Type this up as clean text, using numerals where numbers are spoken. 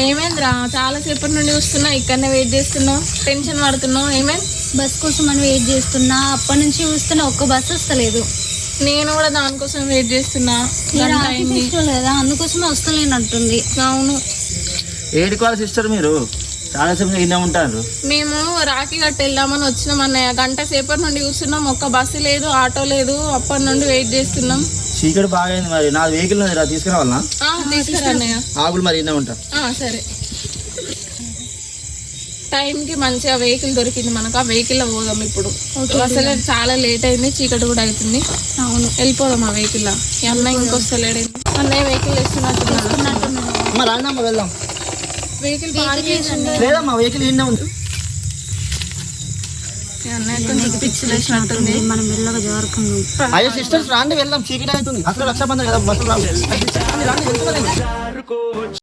ఏమైందిరా? చాలా సేపటి నుండి చూస్తున్నా, ఇక్కడనే వెయిట్ చేస్తున్నావు, టెన్షన్ పడుతున్నావు. ఏమైంది? బస్ కోసం అని వెయిట్ చేస్తున్నా, అప్పటి నుంచి చూస్తున్నా, ఒక్క బస్ వస్తలేదు. నేను కూడా దానికోసం వెయిట్ చేస్తున్నా. లేదా అందుకోసమే వస్తలేనట్టుంది. అవును. ఏడుకోవాలి సిస్టర్, మీరు చాలా సేపు ఇన్నే ఉంటారు. మేము రాఖీ కట్టి వెళ్దామని వచ్చినాం అన్నయ్య. గంట సేపటి నుండి చూస్తున్నాం, ఒక్క బస్సు లేదు, ఆటో లేదు. అప్పటి నుండి వెయిట్ చేస్తున్నాం. చీకటి బాగా అయింది. మరి నా వెహికల్ తీసుకురావాలనా? తీసుకురా అన్నయ్య. ఆగులు మరి ఇన్నే ఉంటా. సరే. టైంకి మంచిగా వెహికల్ దొరికింది మనకు, ఆ వెహికల్లో పోదాం ఇప్పుడు. అసలు చాలా లేట్ అయింది, చీకటి కూడా అవుతుంది. అవును, వెళ్ళిపోదాం ఆ వెహికల్లో. ఈ అన్నయ్య ఇంకొస్తలేడు. అన్నయ్య వెహికల్ వెళ్దాం. వెహికల్ లేదమ్మా, వెహికల్ ఇన్నే ఉంది. అన్నయ్య కొంచెం పిచ్చిలేసినట్టుంది. మనం మెల్లగా జరుగుతుంది. అయ్యో సిస్టర్స్ రాండి, వెళ్దాం. చీకటి అవుతుంది. అసలు రక్షాబంధన్ కదా, బస్సు రావు.